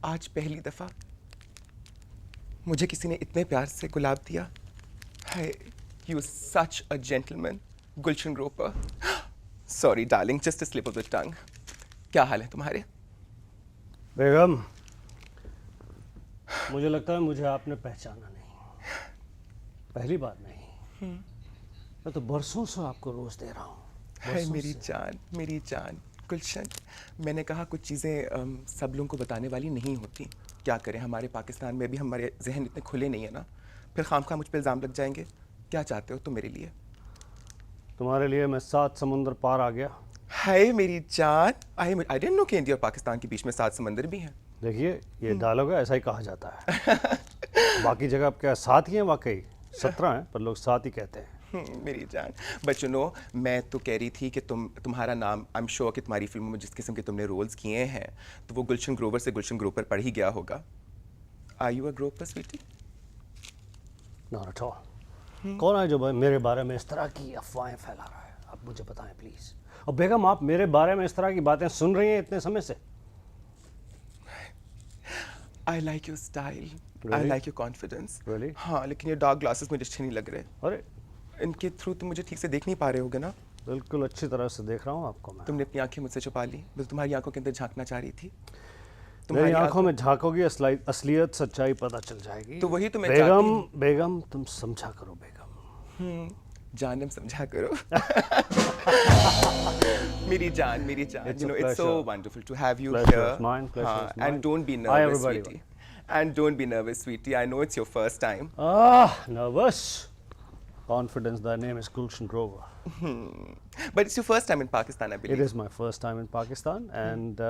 आज पहली दफा मुझे किसी ने इतने प्यार से गुलाब दिया। Hi, you such a gentleman Gulshan Grover. Sorry darling, just a slip of the tongue. क्या हाल है तुम्हारे? बेगम, मुझे लगता है मुझे आपने पहचाना नहीं। पहली बार नहीं। मैं तो बरसों से आपको रोज दे रहा हूँ। हाय मेरी जान गुलशन। मैंने कहा कुछ चीज़ें सब लोगों को बताने वाली नहीं होती। क्या करें, हमारे पाकिस्तान में भी हमारे जहन इतने खुले नहीं है ना, फिर खामखा मुझ पे इल्ज़ाम लग जाएंगे। क्या चाहते हो तुम मेरे लिए? तुम्हारे लिए मैं 7 समुंदर पार आ गया। हाय मेरी जान, आई डिडंट नो कि इंडिया और पाकिस्तान के बीच में 7 समंदर भी हैं। देखिए, ये डायलॉग है, ऐसा ही कहा जाता है। बाकी जगह आप क्या 7 ही हैं? वाकई 17 हैं, पर लोग 7 ही कहते हैं। मेरी जान, बट यू नो, मैं तो कह रही थी कि तुम्हारा नाम, आई एम श्योर कि तुम्हारी फिल्मों में जिस किस्म के तुमने रोल्स किए हैं तो वो गुलशन ग्रोवर से गुलशन ग्रोवर पढ़ ही गया होगा। Are you a Grover sweetie? Not at all. कौन है जो मेरे बारे में इस तरह की अफवाहें फैला रहा है? आप मुझे बताएं प्लीज। और बेगम, आप मेरे बारे में इस तरह की बातें सुन रही हैं इतने समय से? I like your style, I Really? Like your confidence. Really? हाँ, लेकिन ये डार्क ग्लासेस मुझे अच्छे नहीं लग रहे। अरे, इनके थ्रू तुम मुझे ठीक से देख नहीं पा रहे होगे ना? बिल्कुल अच्छी तरह से देख रहा हूँ आपको मैं। तुमने अपनी आंखें मुझसे छुपा ली, बस तुम्हारी आंखों के अंदर झांकना चाह रही थी। मेरी आंखों में झांकोगी, असलियत सच्चाई पता चल जाएगी। तो वही तो मैं बेगम, चाहती हूँ। बेगम तुम समझा करो बेगम। जानम समझा करो। मेरी जान, It's you a know, it's so pleasure. wonderful to have you Pleasure here. is mine, pleasure हाँ, is mine. and don't be Hi, nervous, everybody. sweetie. And don't be nervous, sweetie. I know it's your first time. Nervous. Confidence, thy name is Gulshan Grover. But it's your first time in Pakistan, I believe. It is my first time in Pakistan and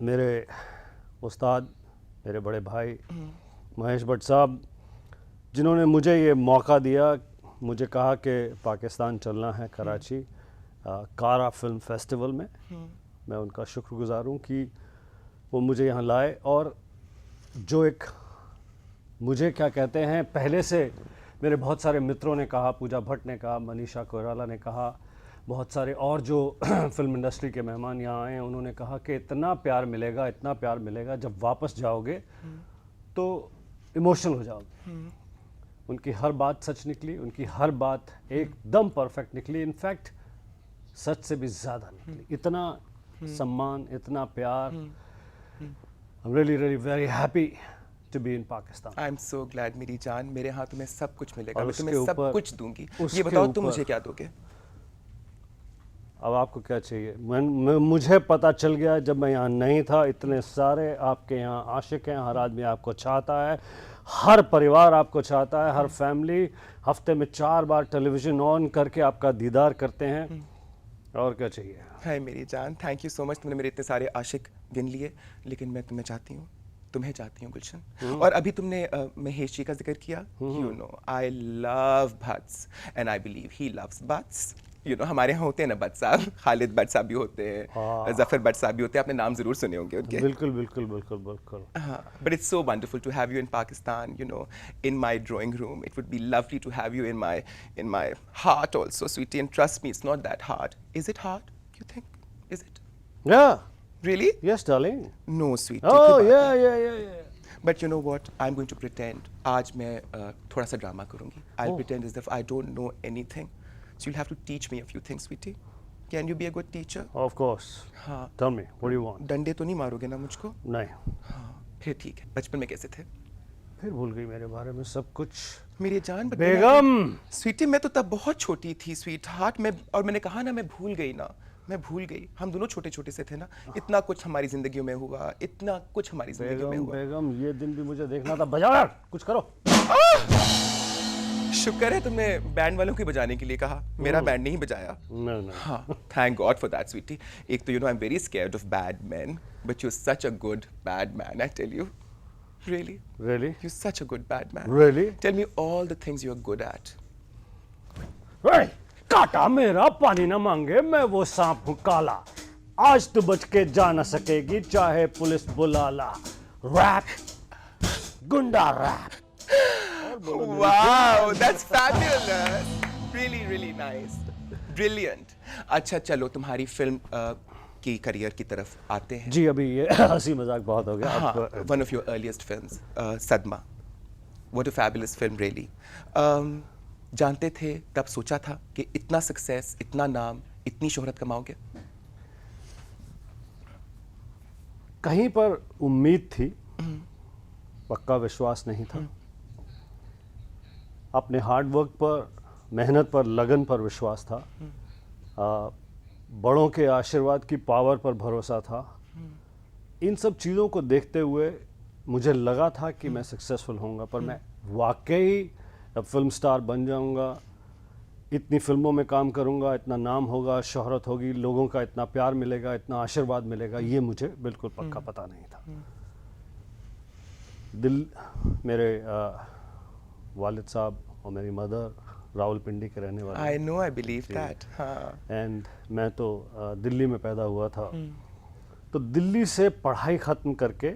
मेरे उस्ताद, मेरे बड़े भाई महेश भट्ट साहब, जिन्होंने मुझे ये मौका दिया, मुझे कहा कि पाकिस्तान चलना है कराची कारा फिल्म फेस्टिवल में। मैं उनका शुक्रगुजार हूँ कि वो मुझे यहाँ लाए। और जो एक मुझे क्या कहते हैं, पहले से मेरे बहुत सारे मित्रों ने कहा, पूजा भट्ट ने कहा, मनीषा कोइराला ने कहा, बहुत सारे और जो फिल्म इंडस्ट्री के मेहमान यहाँ आए हैं, उन्होंने कहा कि इतना प्यार मिलेगा, इतना प्यार मिलेगा, जब वापस जाओगे तो इमोशनल हो जाओगे। उनकी हर बात सच निकली, उनकी हर बात एकदम परफेक्ट निकली। इनफैक्ट सच से भी ज़्यादा निकली। इतना सम्मान, इतना प्यार। I am really really very happy to be in Pakistan. I'm so glad, मेरी जान। मेरे हाथ में सब कुछ मिलेगा, और मैं तुम्हें उसके सब ऊपर- कुछ दूंगी। उसके ये बताओ तुम ऊपर- मुझे क्या दोगे? अब आपको क्या चाहिए? मुझे पता चल गया जब मैं यहाँ नहीं था, इतने सारे आपके यहाँ आशिक हैं, हर आदमी आपको चाहता है, हर परिवार आपको चाहता है, हर फैमिली हफ्ते में 4 बार टेलीविज़न ऑन करके आपका दीदार करते हैं। और क्या चाहिए? हाय मेरी जान, थैंक यू सो मच। तुमने मेरे इतने सारे आशिक गिन लिए, लेकिन मैं तुम्हें चाहती हूँ, तुम्हें चाहती हूँ गुलशन। और अभी तुमने महेश जी का जिक्र किया। You know, I love Bhatts and I believe he loves Bhatts. You know, हमारे यहाँ होते हैं ना भट्ट साहब, खालिद भट्ट साहब भी होते हैं, जफर भट्ट साहब भी होते हैं। आपने नाम जरूर सुने होंगे उनके। बिल्कुल बिल्कुल बिल्कुल बिल्कुल। But it's so wonderful to have you in Pakistan, you know, in my drawing room. It would be lovely to have you in my heart also, sweetie. And trust me, it's not that hard. Is it hard, you think? Is it? Yeah, Really? yes darling. No, sweetie. Oh कोई बात yeah नहीं। yeah yeah yeah. But you know what? I'm going to pretend. आज मैं थोड़ा सा drama करूँगी. I'll pretend as if I don't know anything. So you'll have to teach me a few things, sweetie. Can you be a good teacher? Of course. हाँ. Tell me, what do you want? डंडे तो नहीं मारोगे ना मुझको? नहीं, हाँ. फिर ठीक है. बचपन में कैसे थे? फिर भूल गई मेरे बारे में सब कुछ। मेरी जान, बेगम! स्वीटी, मैं तो तब बहुत छोटी थी, स्वीट हार्ट में। और मैंने कहा ना, मैं भूल गई ना, मैं भूल गई। हम दोनों छोटे छोटे से थे ना। इतना कुछ हमारी जिंदगियों में हुआ, इतना कुछ हमारी जिंदगियों में बेगम हुआ। बेगम, ये दिन भी मुझे देखना था। बजाओ यार, कुछ करो। शुक्र है तुमने बैंड वालों को बजाने के लिए कहा, मेरा बैंड नहीं बजाया। No, no. हाँ, thank God for that sweetie. एक तो you know I am very scared of bad man, but you such a good bad man, I tell you. Really? Really? You're such a good bad man. Really? Tell me all the things you're good at. Hey, काटा मेरा पानी न मांगे, मैं वो सांप हूँ काला। आज तो बच के जा न सकेगी, चाहे पुलिस बुला ला। रैप, गुंडा rap. Wow, that's fabulous. Really, really nice. Brilliant. अच्छा चलो, तुम्हारी फिल्म की करियर की तरफ आते हैं। जी, अभी ये हंसी मजाक बहुत हो गया। हाँ, अब one of your earliest films, Sadma, what a fabulous film really. जानते थे तब सोचा था कि इतना सक्सेस, इतना नाम, इतनी शोहरत कमाओगे? कहीं पर उम्मीद थी, पक्का विश्वास नहीं था। अपने हार्ड वर्क पर, मेहनत पर, लगन पर विश्वास था। बड़ों के आशीर्वाद की पावर पर भरोसा था। इन सब चीज़ों को देखते हुए मुझे लगा था कि मैं सक्सेसफुल होऊंगा, पर मैं वाकई अब फिल्म स्टार बन जाऊंगा, इतनी फिल्मों में काम करूंगा, इतना नाम होगा, शोहरत होगी, लोगों का इतना प्यार मिलेगा, इतना आशीर्वाद मिलेगा, ये मुझे बिल्कुल पक्का पता नहीं था। मेरे वालिद साहब और मेरी मदर रावलपिंडी के रहने वाले। I know, I believe that. हाँ। एंड मैं तो दिल्ली में पैदा हुआ था। तो दिल्ली से पढ़ाई ख़त्म करके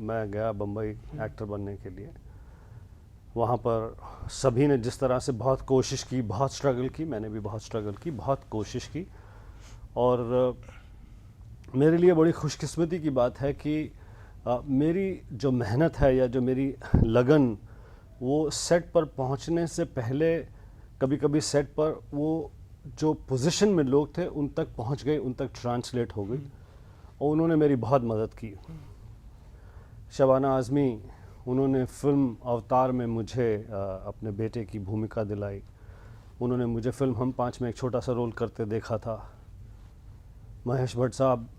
मैं गया बम्बई एक्टर बनने के लिए। वहाँ पर सभी ने जिस तरह से बहुत कोशिश की, बहुत स्ट्रगल की, मैंने भी बहुत स्ट्रगल की, बहुत कोशिश की। और मेरे लिए बड़ी खुशकिस्मती की बात है कि मेरी जो मेहनत है या जो मेरी लगन, वो सेट पर पहुंचने से पहले कभी कभी सेट पर वो जो पोजीशन में लोग थे उन तक पहुंच गई, उन तक ट्रांसलेट हो गई, और उन्होंने मेरी बहुत मदद की। शबाना आज़मी, उन्होंने फिल्म अवतार में मुझे अपने बेटे की भूमिका दिलाई। उन्होंने मुझे फिल्म हम पाँच में एक छोटा सा रोल करते देखा था। महेश भट्ट साहब,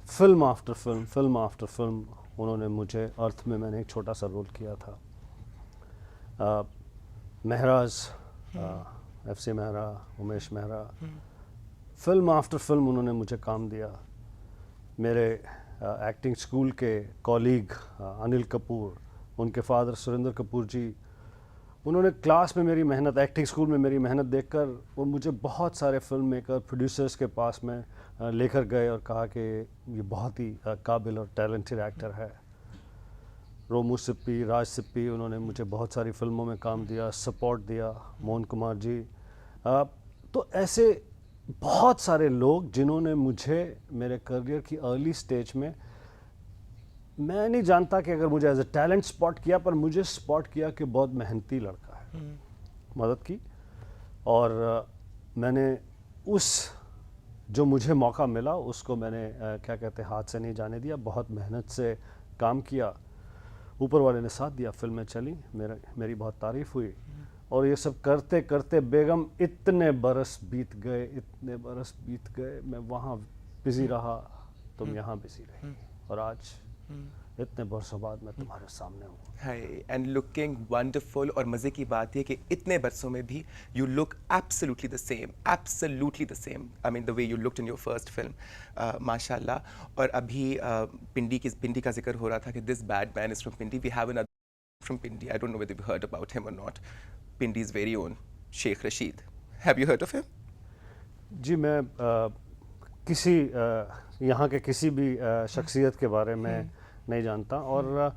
film after film, film after film, उन्होंने मुझे, अर्थ में मैंने एक छोटा सा रोल किया था। महराज, FC Mehra, Umesh Mehra, film after film उन्होंने मुझे काम दिया। मेरे एक्टिंग स्कूल के कॉलीग अनिल कपूर, उनके फादर सुरेंद्र कपूर जी, उन्होंने क्लास में मेरी मेहनत, एक्टिंग स्कूल में मेरी मेहनत देखकर वो मुझे बहुत सारे फिल्म मेकर, प्रोड्यूसर्स के पास में लेकर गए और कहा कि ये बहुत ही काबिल और टैलेंटेड एक्टर है। रोमू सिप्पी, राज सिप्पी, उन्होंने मुझे बहुत सारी फिल्मों में काम दिया, सपोर्ट दिया। मोहन कुमार जी, तो ऐसे बहुत सारे लोग जिन्होंने मुझे मेरे करियर की अर्ली स्टेज में, मैं नहीं जानता कि अगर मुझे एज ए टैलेंट स्पॉट किया, पर मुझे स्पॉट किया कि बहुत मेहनती लड़का है, मदद की। और मैंने उस जो मुझे मौका मिला उसको मैंने क्या कहते हैं, हाथ से नहीं जाने दिया, बहुत मेहनत से काम किया। ऊपर वाले ने साथ दिया, फिल्में चली, मेरी बहुत तारीफ हुई। और ये सब करते करते बेगम इतने बरस बीत गए, इतने बरस बीत गए, मैं वहाँ बिजी रहा, तुम यहाँ बिजी रही, और आज इतने बरसों बाद मैं तुम्हारे सामने हूँ। हाय, एंड लुकिंग वंडरफुल। और मज़े की बात ये कि इतने बरसों में भी you look absolutely the same, absolutely the same. I mean the way you looked in your first film, माशाल्लाह। और अभी पिंडी का जिक्र हो रहा था कि this bad man is from Pindi. We have another from Pindi, I don't know whether you heard about him और not. Pindi's very own Sheikh Rashid, have you heard of him? जी, मैं किसी यहाँ के किसी भी शख्सियत के बारे में नहीं जानता, और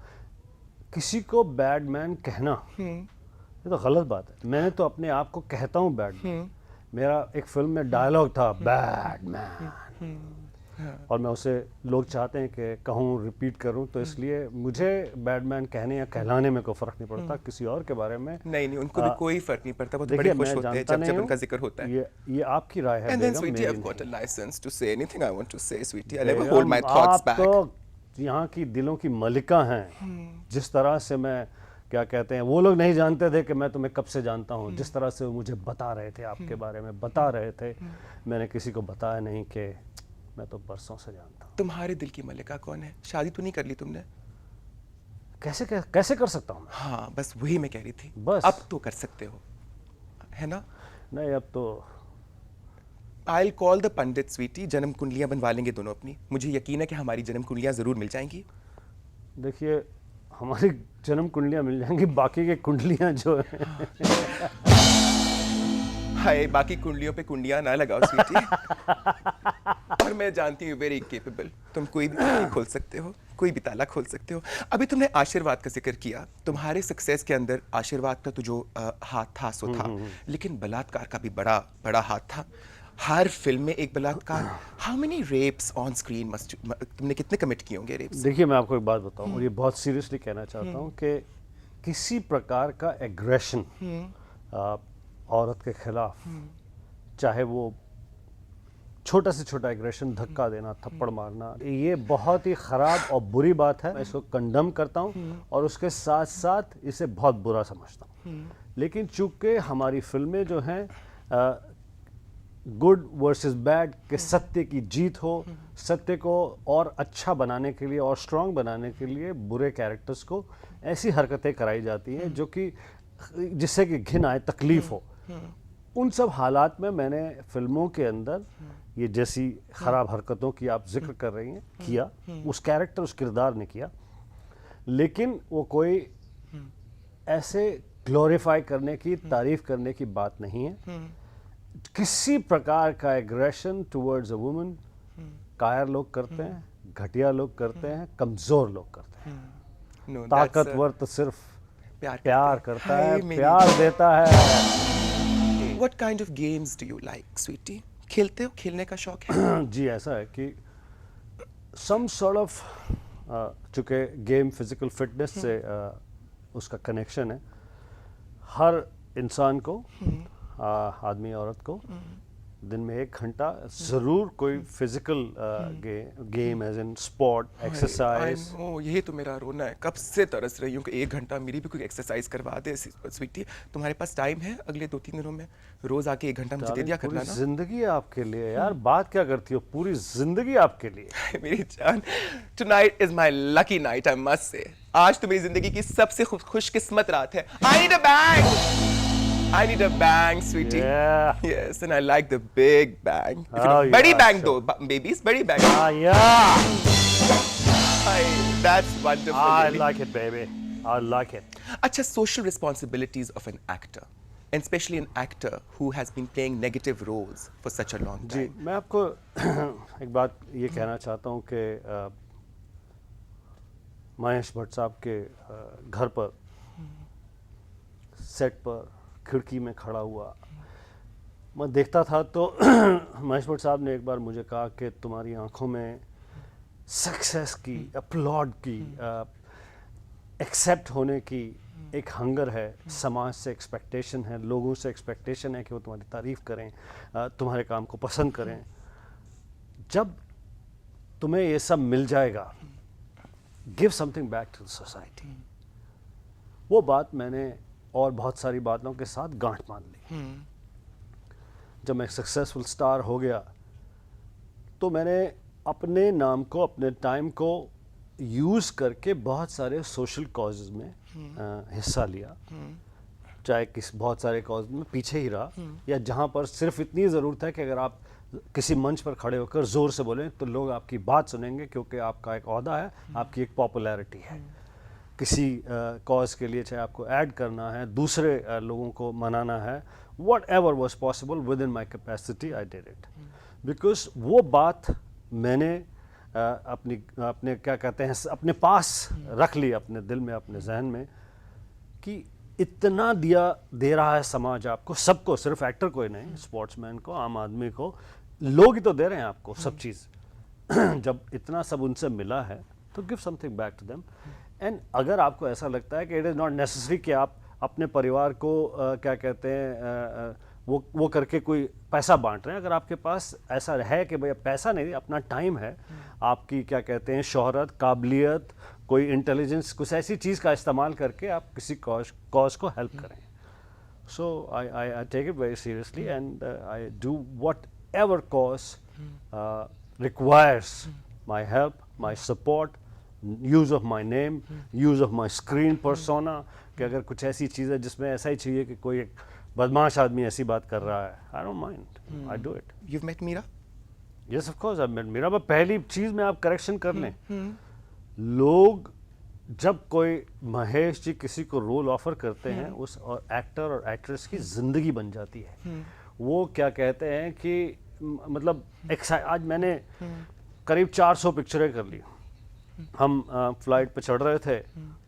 किसी को बैड मैन कहना ये तो गलत बात है। मैंने तो अपने आप को कहता हूँ बैड मैन। मेरा एक फिल्म में डायलॉग था, बैड मैन, और मैं उसे, लोग चाहते हैं कि कहूँ, रिपीट करूँ, तो इसलिए मुझे बैड मैन कहने या कहलाने में कोई फ़र्क नहीं पड़ता। किसी और के बारे में नहीं, उनको भी कोई फर्क नहीं पड़ता। वो तो बड़े खुश होते हैं जब उनका जिक्र होता है। ये आपकी राय है। And then, sweetie, I've got a license to say anything I want to say, sweetie. I never hold my thoughts back. आप तो यहाँ की दिलों की मलिका हैं। जिस तरह से मैं, क्या कहते हैं, वो लोग नहीं जानते थे कि मैं तुम्हें कब से जानता हूँ। जिस तरह से वो मुझे बता रहे थे, आपके बारे में बता रहे थे, मैंने किसी को बताया नहीं कि मैं तो बरसों से जानता हूँ। तुम्हारे दिल की मलिका कौन है? शादी तो नहीं कर ली तुमने? कैसे कर सकता हूँ मैं? हाँ, बस वही मैं कह रही थी। बस अब तो कर सकते हो, है ना? नहीं, अब तो I'll call the पंडित, स्वीटी, जन्म कुंडलियाँ बनवा लेंगे दोनों अपनी। मुझे यकीन है कि हमारी जन्म कुंडलियाँ ज़रूर मिल जाएंगी। देखिए, हमारी जन्म कुंडलियाँ मिल जाएंगी, बाकी के कुंडलियाँ जो हैं हाय, बाकी कुंडलियों पे कुंडियाँ ना लगाओ स्वीटी। और मैं जानती हूँ वेरी केपेबल, तुम कोई भी ताला खोल सकते हो, कोई भी ताला खोल सकते हो। अभी तुमने आशीर्वाद का जिक्र किया। तुम्हारे सक्सेस के अंदर आशीर्वाद का तो जो हाथ था सो था, लेकिन बलात्कार का भी बड़ा बड़ा हाथ था। हर फिल्म में एक बलात्कार. How many rapes on screen must तुमने कितने कमिट किए होंगे रेप्स? देखिए मैं आपको एक बात बताऊं और ये बहुत सीरियसली कहना चाहता हूं कि किसी प्रकार का एग्रेशन औरत के खिलाफ, चाहे वो छोटा से छोटा एग्रेशन, धक्का देना, थप्पड़ मारना, ये बहुत ही ख़राब और बुरी बात है. मैं इसको कंडम करता हूँ और उसके साथ साथ इसे बहुत बुरा समझता हूँ. लेकिन चूंकि हमारी फिल्में जो हैं गुड वर्सेस बैड के सत्य की जीत हो, सत्य को और अच्छा बनाने के लिए और स्ट्रांग बनाने के लिए बुरे कैरेक्टर्स को ऐसी हरकतें कराई जाती हैं जो कि जिससे कि घिन आए, तकलीफ हो. उन सब हालात में मैंने फिल्मों के अंदर ये जैसी खराब हरकतों की आप जिक्र कर रही हैं किया, उस कैरेक्टर, उस किरदार ने किया. लेकिन वो कोई ऐसे ग्लोरीफाई करने की, तारीफ करने की बात नहीं है. किसी प्रकार का एग्रेशन टुवर्ड्स अ वुमन कायर लोग करते हैं, घटिया लोग करते हैं, कमजोर लोग करते हैं. No, ताकतवर तो सिर्फ प्यार प्यार करता है, हाय मेरी प्यार देता है. What kind of games do you like, sweetie? खेलते हो? खेलने का शौक है? जी ऐसा है कि सम सॉर्ट ऑफ, चूँकि गेम फिजिकल फिटनेस से उसका कनेक्शन है. हर इंसान को, आदमी औरत को दिन में 1 घंटा ज़रूर कोई physical game as in sport, exercise. यही तो मेरा रोना है. कब से तरस रही हूँ कि 1 घंटा मेरी भी कोई एक्सरसाइज करवा दे. स्वीटी, तुम्हारे पास टाइम है अगले 2-3 दिनों में? रोज आके 1 घंटा मुझे दे दिया करना ना. जिंदगी है आपके लिए यार. बात क्या करती हो, पूरी जिंदगी आपके लिए. मेरी जान, tonight is my lucky night, I must say. आज तो मेरी जिंदगी की सबसे खुशकिस्मत रात है. I need a bang. I need a bang, sweetie. Yeah. Yes, and I like the big bang. बड़ी yeah, bang sure. though, babies, बड़ी bang. Yeah. That's wonderful. I really. like it, baby. I like it. अच्छा, social responsibilities of an actor, and especially an actor who has been playing negative roles for such a long ji, time. मैं आपको एक बात ये कहना चाहता हूँ कि महेश भट्ट साहब के घर पर, सेट पर, खिड़की में खड़ा हुआ मैं देखता था तो महेश भट्ट साहब ने एक बार मुझे कहा कि तुम्हारी आंखों में सक्सेस की, अपलॉड की, एक्सेप्ट होने की एक हंगर है. समाज से एक्सपेक्टेशन है, लोगों से एक्सपेक्टेशन है कि वो तुम्हारी तारीफ करें, तुम्हारे काम को पसंद करें. जब तुम्हें ये सब मिल जाएगा, give something back to the society. वो बात मैंने और बहुत सारी बातों के साथ गांठ बांध ली. जब मैं सक्सेसफुल स्टार हो गया तो मैंने अपने नाम को, अपने टाइम को यूज़ करके बहुत सारे सोशल कॉजेज़ में हिस्सा लिया. चाहे बहुत सारे कॉज में पीछे ही रहा, या जहाँ पर सिर्फ इतनी ज़रूरत है कि अगर आप किसी मंच पर खड़े होकर ज़ोर से बोलें तो लोग आपकी बात सुनेंगे, क्योंकि आपका एक ओहदा है, आपकी एक पॉपुलैरिटी है. किसी कॉज के लिए, चाहे आपको ऐड करना है, दूसरे लोगों को मनाना है, what ever was possible with in my capacity, I did it. Because वो बात मैंने अपने क्या कहते हैं, अपने पास रख ली, अपने दिल में, अपने जहन में, कि इतना दे रहा है समाज आपको, सबको, सिर्फ एक्टर को ही नहीं, स्पोर्ट्समैन को, आम आदमी को, लोग ही तो दे रहे हैं आपको सब चीज़. जब इतना सब उनसे मिला है तो give something back to them. And अगर आपको ऐसा लगता है कि इट इज़ नॉट नेसेसरी कि आप अपने परिवार को क्या कहते हैं वो करके कोई पैसा बांट रहे हैं. अगर आपके पास ऐसा है कि भैया पैसा नहीं, अपना टाइम है, आपकी क्या कहते हैं शोहरत, काबिलियत, कोई इंटेलिजेंस, कुछ ऐसी चीज़ का इस्तेमाल करके आप किसी कॉज को हेल्प करें. So I take it very seriously and I do whatever cause requires my help, my support, use of my name, use of my screen persona. कि अगर कुछ ऐसी चीज़ है जिसमें ऐसा ही चाहिए कि कोई एक बदमाश आदमी ऐसी बात कर रहा है, I don't mind, I do it. You've met Meera? Yes of course I met Meera. मैं पहली चीज़ में आप करेक्शन कर लें, लोग जब कोई महेश जी किसी को रोल ऑफर करते हैं, उस और एक्टर और एक्ट्रेस की ज़िंदगी बन जाती है. वो क्या कहते हैं कि मतलब आज मैंने करीब 400 पिक्चरें कर ली. हम फ्लाइट पे चढ़ रहे थे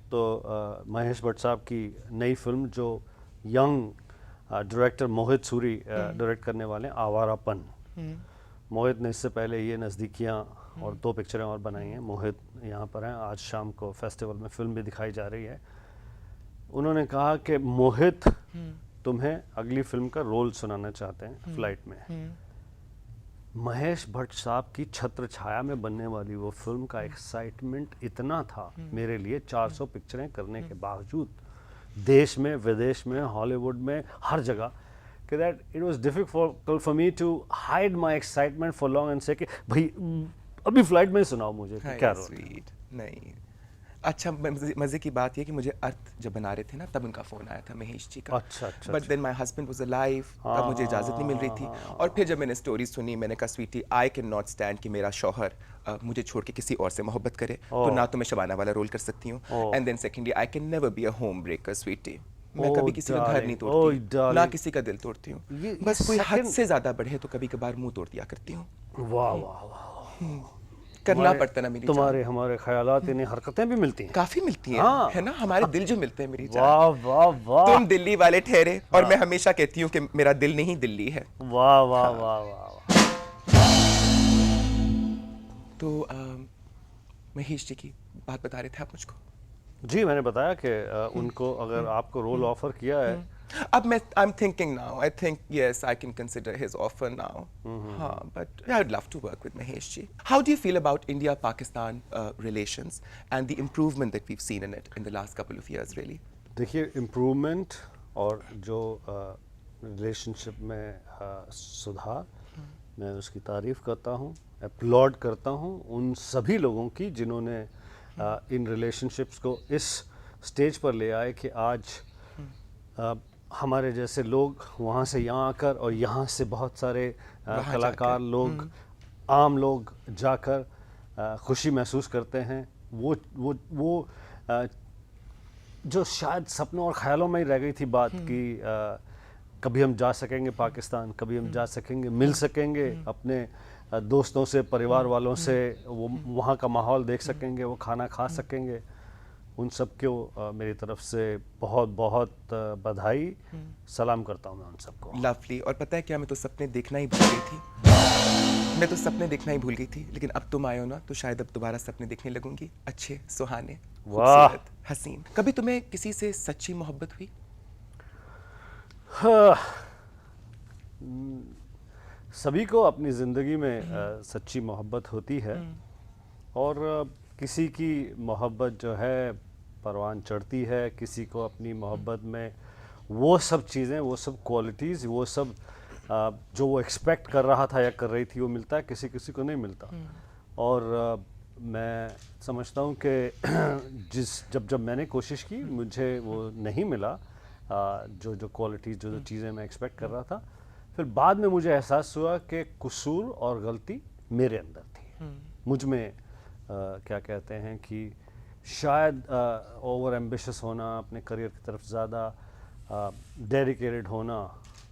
तो महेश भट्ट साहब की नई फिल्म जो यंग डायरेक्टर मोहित सूरी डायरेक्ट करने वाले, आवारापन, मोहित ने इससे पहले ये नज़दीकियाँ और 2 पिक्चरें और बनाई हैं। मोहित यहाँ पर हैं, आज शाम को फेस्टिवल में फिल्म भी दिखाई जा रही है। उन्होंने कहा कि मोहित तुम्हें अगली फिल्म का रोल सुनाना चाहते हैं फ्लाइट में। महेश भट्ट साहब की छत्र छाया में बनने वाली वो फिल्म का एक्साइटमेंट इतना था मेरे लिए, 400 पिक्चरें करने के बावजूद, देश में विदेश में हॉलीवुड में हर जगह, कि that it was difficult for me to hide my excitement for long and से कि भाई अभी फ्लाइट में ही सुनाओ मुझे कि क्या रोल। स्वीट नहीं। अच्छा, मजे की बात ये कि मुझे अर्थ जब बना रहे थे ना, तब उनका फोन आया था महेश जी का। अच्छा। But then my husband was alive, तब मुझे इजाजत नहीं मिल रही थी। और फिर जब मैंने स्टोरी सुनी, मैंने कहा sweetie I can not stand कि मेरा शौहर मुझे छोड़ के किसी और से मोहब्बत करे। तो ना तो मैं शबाना वाला रोल कर सकती हूँ, and then secondly I can never be a home breaker sweetie. मैं कभी किसी का घर नहीं तोड़ती, ना किसी का दिल तोड़ती हूँ। बस कोई हद से ज्यादा बढ़े तो कभी कभार मुंह तोड़ दिया करती हूँ। वाह वाह वाह, करना पड़ता ना मेरी तुम्हारे हमारे ख्यालात इन्हें हरकतें भी मिलती हैं, काफी मिलती हैं। हाँ। है ना, हमारे दिल जो मिलते हैं मेरी जान। वाह वाह वाह, तुम दिल्ली वाले ठहरे, और मैं हमेशा कहती हूँ कि मेरा दिल नहीं दिल्ली है। वाह वाह वाह वाह। तो महेश जी की बात बता रहे थे आप मुझको। जी, मैंने बताया कि उनको अगर आपको रोल ऑफर किया है, अब मैं I am thinking now, I think yes I can consider his offer now. हाँ, but I would love to work with Mahesh ji. How do you feel about India Pakistan relations and the improvement that we have seen in it in the last couple of years really? देखिए improvement और जो relationship में सुधार, मैं उसकी तारीफ़ करता हूँ, अपलॉड करता हूँ उन सभी लोगों की जिन्होंने इन रिलेशनशिप्स को इस स्टेज पर ले आए कि आज हमारे जैसे लोग वहाँ से यहाँ आकर और यहाँ से बहुत सारे कलाकार लोग, आम लोग जाकर खुशी महसूस करते हैं। वो जो शायद सपनों और ख्यालों में ही रह गई थी बात कि कभी हम जा सकेंगे पाकिस्तान, कभी हम जा सकेंगे, मिल सकेंगे अपने दोस्तों से, परिवार वालों से, वो वहाँ का माहौल देख सकेंगे, वो खाना खा सकेंगे। उन सब को मेरी तरफ से बहुत बहुत बधाई, सलाम करता हूँ मैं उन सबको। लवली। और पता है क्या, मैं तो सपने देखना ही भूल गई थी। मैं तो सपने देखना ही भूल गई थी, लेकिन अब तुम आए हो ना, तो शायद अब दोबारा सपने देखने लगूंगी, अच्छे, सुहाने, खूबसूरत, हसीन। कभी तुम्हें किसी से सच्ची मोहब्बत हुई? सभी को अपनी ज़िंदगी में सच्ची मोहब्बत होती है, और किसी की मोहब्बत जो है परवान चढ़ती है, किसी को अपनी मोहब्बत में वो सब चीज़ें, वो सब क्वालिटीज़, वो सब जो वो एक्सपेक्ट कर रहा था या कर रही थी वो मिलता है, किसी किसी को नहीं मिलता। और मैं समझता हूँ कि जब मैंने कोशिश की, मुझे वो नहीं मिला जो क्वालिटीज़, जो चीज़ें मैं एक्सपेक्ट कर रहा था। फिर बाद में मुझे एहसास हुआ कि कसूर और गलती मेरे अंदर थी, मुझ में क्या कहते हैं कि शायद ओवर एम्बिशियस होना, अपने करियर की तरफ ज़्यादा डेडिकेटेड होना,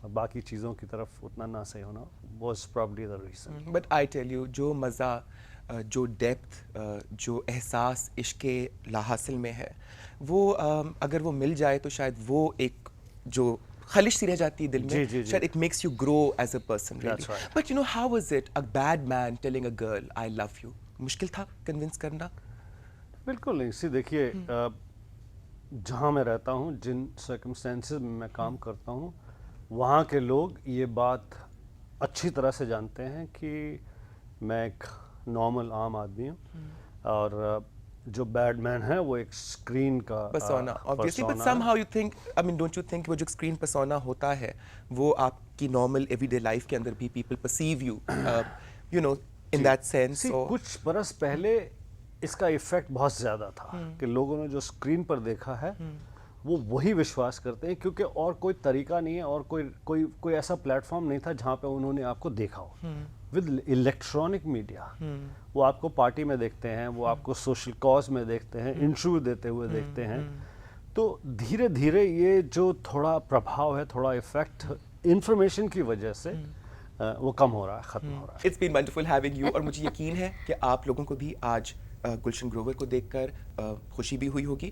बाकी चीज़ों की तरफ उतना ना सही होना, was probably the reason. But I tell you, जो मज़ा, जो डेप्थ, जो एहसास इश्क़े लाहासिल में है, वो अगर वो मिल जाए तो शायद वो एक जो खलिश सी रह जाती है दिल में, शायद it makes you grow as a person really. But you know, how was it a bad man telling a girl I love you? मुश्किल था कन्विंस करना? बिल्कुल नहीं। सी देखिए, जहाँ मैं रहता हूँ, जिन सर्कमस्टेंसेस में मैं काम करता हूँ, वहाँ के लोग ये बात अच्छी तरह से जानते हैं कि मैं एक नॉर्मल आम आदमी हूँ, और जो बैडमैन है वो एक स्क्रीन का persona obviously, but somehow you think, I mean, don't you think वो जो स्क्रीन persona होता है, वो आपकी नॉर्मल एवरीडे लाइफ के अंदर भी people perceive you you know in that sense? कुछ बरस पहले इसका इफेक्ट बहुत ज़्यादा था कि लोगों ने जो स्क्रीन पर देखा है वो वही विश्वास करते हैं, क्योंकि और कोई तरीका नहीं है, और कोई ऐसा प्लेटफॉर्म नहीं था जहाँ पे उन्होंने आपको देखा हो। विद इलेक्ट्रॉनिक मीडिया वो आपको पार्टी में देखते हैं, वो आपको सोशल कॉज में देखते हैं, इंटरव्यू देते हुए देखते हैं। तो धीरे धीरे ये जो थोड़ा प्रभाव है, थोड़ा इफेक्ट इंफॉर्मेशन की वजह से वो कम हो रहा है, ख़त्म हो रहा है। It's been wonderful having you, और मुझे यकीन है कि आप लोगों को भी आज गुलशन ग्रोवर को देखकर खुशी भी हुई होगी,